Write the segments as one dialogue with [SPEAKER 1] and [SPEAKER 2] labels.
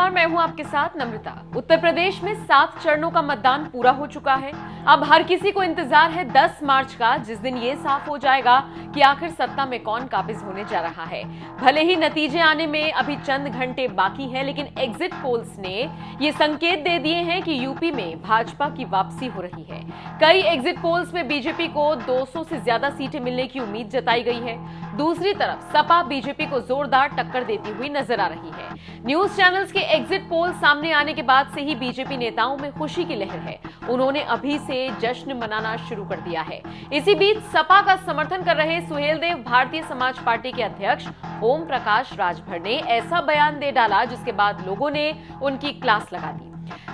[SPEAKER 1] नमस्कार, मैं हूं आपके साथ नम्रता। उत्तर प्रदेश में 7 चरणों का मतदान पूरा हो चुका है। अब हर किसी को इंतजार है 10 मार्च का, जिस दिन ये साफ हो जाएगा कि आखिर सत्ता में कौन काबिज होने जा रहा है। भले ही नतीजे आने में अभी चंद घंटे बाकी हैं, लेकिन एग्जिट पोल्स ने ये संकेत दे दिए हैं कि यूपी में भाजपा की वापसी हो रही है। कई एग्जिट पोल्स में बीजेपी को 200 से ज्यादा सीटें मिलने की उम्मीद जताई गई है। दूसरी तरफ सपा बीजेपी को जोरदार टक्कर देती हुई नजर आ रही है। न्यूज चैनल्स के एग्जिट पोल सामने आने के बाद से ही बीजेपी नेताओं में खुशी की लहर है। उन्होंने अभी से जश्न मनाना शुरू कर दिया है। इसी बीच सपा का समर्थन कर रहे सुहेलदेव भारतीय समाज पार्टी के अध्यक्ष ओम प्रकाश राजभर ने ऐसा बयान दे डाला जिसके बाद लोगों ने उनकी क्लास लगा दी।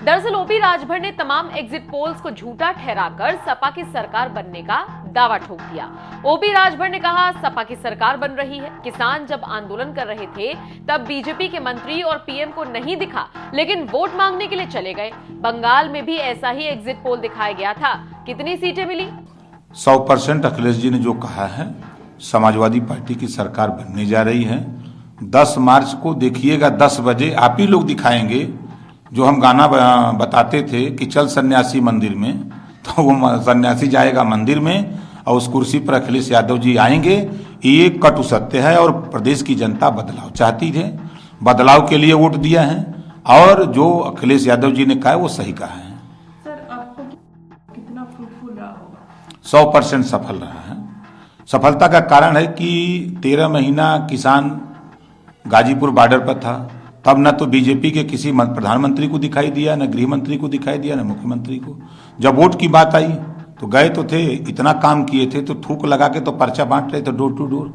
[SPEAKER 1] दरअसल ओपी राजभर ने तमाम एग्जिट पोल्स को झूठा ठहराकर सपा की सरकार बनने का दावा ठोक दिया। ओपी राजभर ने कहा, सपा की सरकार बन रही है। किसान जब आंदोलन कर रहे थे तब बीजेपी के मंत्री और पीएम को नहीं दिखा, लेकिन वोट मांगने के लिए चले गए। बंगाल में भी ऐसा ही एग्जिट पोल दिखाया गया था। कितनी सीटें मिली?
[SPEAKER 2] 100% अखिलेश जी ने जो कहा है, समाजवादी पार्टी की सरकार बनने जा रही है। 10 मार्च को देखिएगा 10 बजे आप ही लोग दिखाएंगे जो हम गाना बताते थे कि चल सन्यासी मंदिर में, तो वो सन्यासी जाएगा मंदिर में और उस कुर्सी पर अखिलेश यादव जी आएंगे। ये कटु सत्य है और प्रदेश की जनता बदलाव चाहती है, बदलाव के लिए वोट दिया है और जो अखिलेश यादव जी ने कहा है वो सही कहा है।
[SPEAKER 3] सर, आपको कितना फ्रूटफुल रहा होगा?
[SPEAKER 2] 100% सफल रहा है। सफलता का कारण है कि 13 महीना किसान गाजीपुर बॉर्डर पर था, तब न तो बीजेपी के किसी प्रधानमंत्री को दिखाई दिया, न गृह मंत्री को दिखाई दिया, न मुख्यमंत्री को। जब वोट की बात आई तो गए तो थे, इतना काम किए थे तो थूक लगा के तो पर्चा बांट रहे थे डोर टू डोर।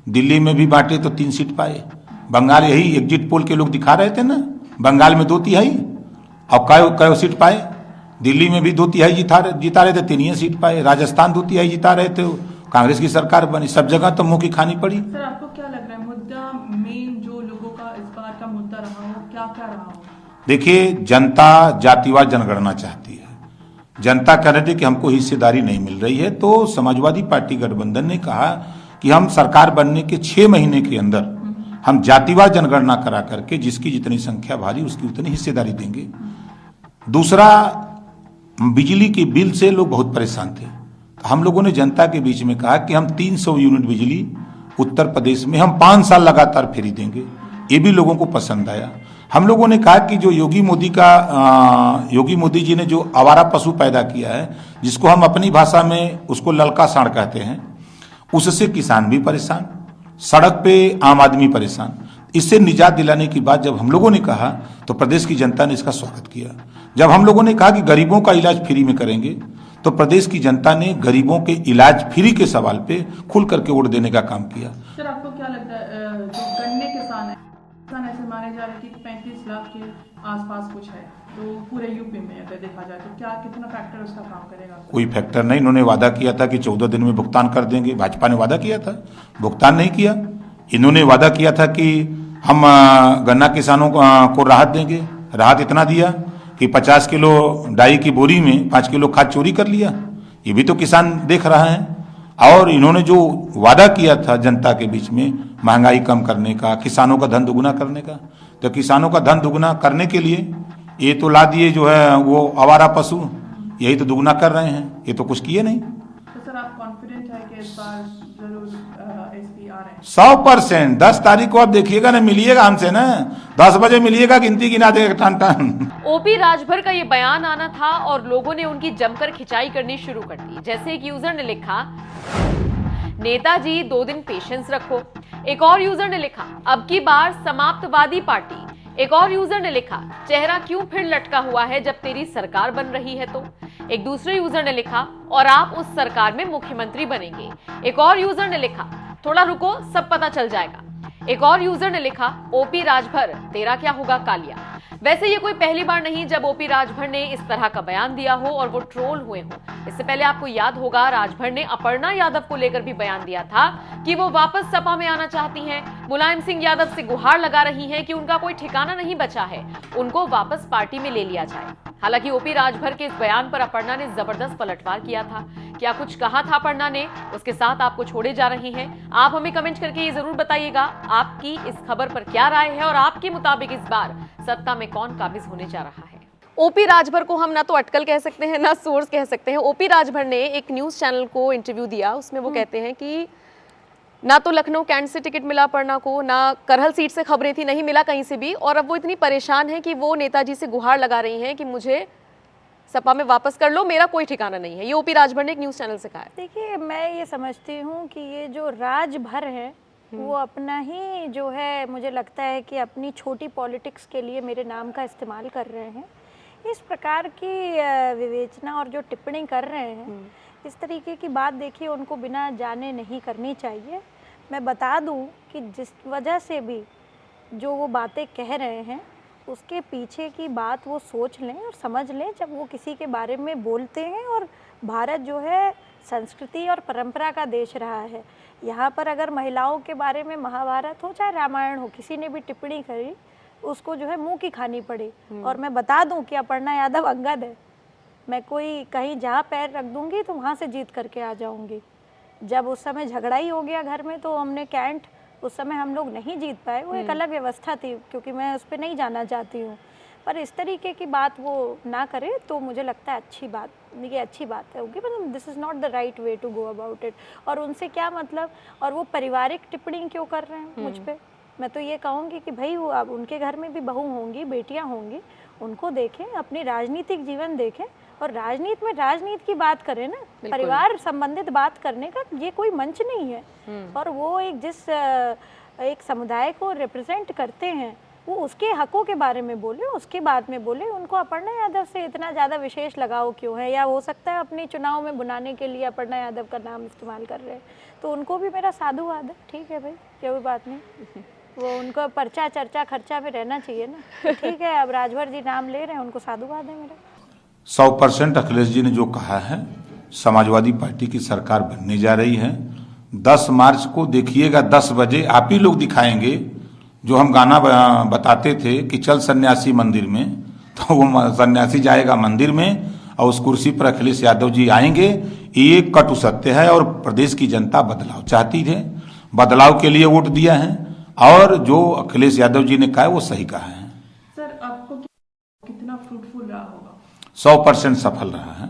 [SPEAKER 2] दिल्ली में भी बांटे तो 3 सीट पाए। बंगाल यही एग्जिट पोल के लोग दिखा रहे थे ना, बंगाल में 2 तिहाई और कई सीट पाए। दिल्ली में भी 2 तिहाई जिता रहे थे, 3 ही सीट पाए। राजस्थान 2 तिहाई जिता रहे थे, कांग्रेस की सरकार बनी। सब जगह तो मुंह की खानी पड़ी।
[SPEAKER 3] सर, आपको क्या लग रहा है मुद्दा मेन जो लोगों का इस बार का मुद्दा रहा हो, क्या क्या रहा हो?
[SPEAKER 2] देखिए, जनता जातिवाद जनगणना चाहती है। जनता कह रही थी कि हमको हिस्सेदारी नहीं मिल रही है, तो समाजवादी पार्टी गठबंधन ने कहा कि हम सरकार बनने के 6 महीने के अंदर हम जातिवाद जनगणना करा करके जिसकी जितनी संख्या भारी उसकी उतनी हिस्सेदारी देंगे। दूसरा, बिजली के बिल से लोग बहुत परेशान थे, तो हम लोगों ने जनता के बीच में कहा कि हम 300 यूनिट बिजली उत्तर प्रदेश में हम 5 साल लगातार फ्री देंगे। ये भी लोगों को पसंद आया। हम लोगों ने कहा कि जो योगी मोदी जी ने जो आवारा पशु पैदा किया है, जिसको हम अपनी भाषा में उसको ललका साढ़ कहते हैं, उससे किसान भी परेशान, सड़क पे आम आदमी परेशान। इससे निजात दिलाने की बात जब हम लोगों ने कहा तो प्रदेश की जनता ने इसका स्वागत किया। जब हम लोगों ने कहा कि गरीबों का इलाज फ्री में करेंगे, तो प्रदेश की जनता ने गरीबों के इलाज फ्री के सवाल पे खुल करके वोट देने का काम किया।
[SPEAKER 3] सर, आपको क्या लगता है जो गन्ने किसान है, ऐसे माने जा रहे हैं कि 35 लाख के आसपास कुछ है, तो पूरे यूपी में अगर देखा जाए तो क्या कितना फैक्टर उसका काम करेगा?
[SPEAKER 2] कोई फैक्टर नहीं। इन्होंने वादा किया था कि 14 दिन में भुगतान कर देंगे। भाजपा ने वादा किया था, भुगतान नहीं किया। इन्होंने वादा किया था कि हम गन्ना किसानों को राहत देंगे। राहत इतना दिया कि 50 किलो डाई की बोरी में 5 किलो खाद चोरी कर लिया। ये भी तो किसान देख रहा है। और इन्होंने जो वादा किया था जनता के बीच में महंगाई कम करने का, किसानों का धन दुगुना करने का, तो किसानों का धन दुगुना करने के लिए ये तो ला दिए जो है वो आवारा पशु, यही तो दुगुना कर रहे हैं। ये तो कुछ किए नहीं।
[SPEAKER 3] तो सर, आप कॉन्फिडेंट है कि इस बार जरूर एसपी आ रहे हैं?
[SPEAKER 2] 100%। 10 तारीख को आप देखिएगा ना, मिलिएगा हमसे ना, 10 बजे मिलिएगा, गिनती गिना देगा टन टन।
[SPEAKER 1] ओपी राजभर का ये बयान आना था और लोगों ने उनकी जमकर खिंचाई करनी शुरू कर दी। जैसे एक यूजर ने लिखा, नेताजी 2 दिन पेशेंस रखो। एक और यूजर ने लिखा, अब की बार समाप्तवादी पार्टी। एक और यूजर ने लिखा, चेहरा क्यों फिर लटका हुआ है जब तेरी सरकार बन रही है तो। एक दूसरे यूजर ने लिखा, और आप उस सरकार में मुख्यमंत्री बनेंगे। एक और यूजर ने लिखा, थोड़ा रुको सब पता चल जाएगा। एक और यूजर ने लिखा, ओपी राजभर तेरा क्या होगा कालिया। वैसे ये कोई पहली बार नहीं जब ओपी राजभर ने इस तरह का बयान दिया हो और वो ट्रोल हुए हो। इससे पहले आपको याद होगा, राजभर ने अपर्णा यादव को लेकर भी बयान दिया था कि वो वापस सपा में आना चाहती हैं। मुलायम सिंह यादव से गुहार लगा रही हैं कि उनका कोई ठिकाना नहीं बचा है, उनको वापस पार्टी में ले लिया जाए। हालांकि ओपी राजभर के इस बयान पर अपर्णा ने जबरदस्त पलटवार किया था। क्या कुछ कहा था अपर्णा ने, उसके साथ आपको छोड़े जा रहे हैं? आप हमें कमेंट करके ये जरूर बताइएगा आपकी इस खबर पर क्या राय है और आपके मुताबिक इस बार सत्ता में कौन काबिज होने जा रहा है। ओपी राजभर को हम ना तो अटकल कह सकते हैं ना सोर्स कह सकते हैं। ओपी राजभर ने एक न्यूज चैनल को इंटरव्यू दिया, उसमें वो कहते हैं कि ना तो लखनऊ कैंट से टिकट मिला अपर्णा को, ना करहल सीट से खबरें थी, नहीं मिला कहीं से भी, और अब वो इतनी परेशान है कि वो नेताजी से गुहार लगा रही हैं कि मुझे सपा में वापस कर लो, मेरा कोई ठिकाना नहीं है। ये ओपी राजभर ने एक न्यूज चैनल से कहा है।
[SPEAKER 4] देखिए, मैं ये समझती हूँ कि ये जो राजभर है वो अपना ही जो है, मुझे लगता है कि अपनी छोटी पॉलिटिक्स के लिए मेरे नाम का इस्तेमाल कर रहे हैं। इस प्रकार की विवेचना और जो टिप्पणी कर रहे हैं, इस तरीके की बात देखिए उनको बिना जाने नहीं करनी चाहिए। मैं बता दूं कि जिस वजह से भी जो वो बातें कह रहे हैं उसके पीछे की बात वो सोच लें और समझ लें जब वो किसी के बारे में बोलते हैं। और भारत जो है संस्कृति और परंपरा का देश रहा है। यहाँ पर अगर महिलाओं के बारे में महाभारत हो चाहे रामायण हो, किसी ने भी टिप्पणी करी उसको जो है मुंह की खानी पड़ी। और मैं बता दूं कि अपर्णा यादव अंगद है। मैं कोई कहीं जहाँ पैर रख दूंगी तो वहाँ से जीत करके आ जाऊंगी। जब उस समय झगड़ा ही हो गया घर में तो हमने कैंट, उस समय हम लोग नहीं जीत पाए, वो एक अलग व्यवस्था थी, क्योंकि मैं उस पर नहीं जाना चाहती हूँ। पर इस तरीके की बात वो ना करे तो मुझे लगता है अच्छी बात, ये अच्छी बात है होगी, मतलब this is not the right way to go about it. और उनसे क्या मतलब, और वो पारिवारिक टिप्पणी क्यों कर रहे हैं मुझ पर? मैं तो ये कहूँगी कि भाई वो अब उनके घर में भी बहू होंगी, बेटियाँ होंगी, उनको देखें, अपनी राजनीतिक जीवन देखें और राजनीति में राजनीति की बात करें ना, परिवार संबंधित बात करने का ये कोई मंच नहीं है। और वो एक जिस एक समुदाय को रिप्रेजेंट करते हैं वो उसके हकों के बारे में बोले, उसके बाद में बोले। उनको अपर्णा यादव से इतना ज़्यादा विशेष लगाव क्यों है? या हो सकता है अपने चुनाव में बुनाने के लिए अपर्णा यादव का नाम इस्तेमाल कर रहे हैं, तो उनको भी मेरा साधुवाद है। ठीक है भाई, कोई बात नहीं, वो उनको पर्चा चर्चा खर्चा में रहना चाहिए ना। ठीक है, अब राजभर जी नाम ले रहे हैं, उनको साधुवाद है मेरा।
[SPEAKER 2] 100% अखिलेश जी ने जो कहा है, समाजवादी पार्टी की सरकार बनने जा रही है। 10 मार्च को देखिएगा 10 बजे आप ही लोग दिखाएंगे जो हम गाना बताते थे कि चल सन्यासी मंदिर में, तो वो सन्यासी जाएगा मंदिर में और उस कुर्सी पर अखिलेश यादव जी आएंगे। ये कटु सत्य है और प्रदेश की जनता बदलाव चाहती है, बदलाव के लिए वोट दिया है और जो अखिलेश यादव जी ने कहा है वो सही कहा है।
[SPEAKER 3] सर, आपको कितना फ्रूटफुल रहा होगा?
[SPEAKER 2] 100% सफल रहा है।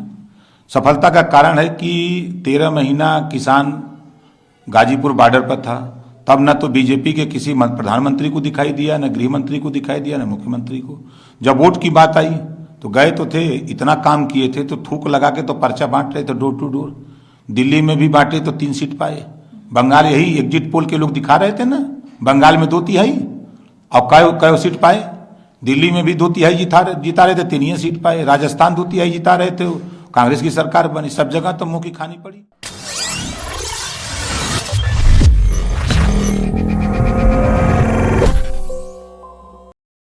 [SPEAKER 2] सफलता का कारण है कि 13 महीना किसान गाजीपुर बॉर्डर पर था, तब न तो बीजेपी के किसी प्रधानमंत्री को दिखाई दिया, न गृह मंत्री को दिखाई दिया, न मुख्यमंत्री को। जब वोट की बात आई तो गए तो थे, इतना काम किए थे, तो थूक लगा के तो पर्चा बांट रहे थे डोर टू डोर। दिल्ली में भी बांटे तो 3 सीट पाए। बंगाल यही एग्जिट पोल के लोग दिखा रहे थे ना, बंगाल में 2 तिहाई, अब कई सीट पाए। दिल्ली में भी 2 तिहाई जिता रहे थे, 3 ही सीट पाए। राजस्थान 2 तिहाई जिता रहे थे, कांग्रेस की सरकार बनी। सब जगह तो मुंह की खानी पड़ी।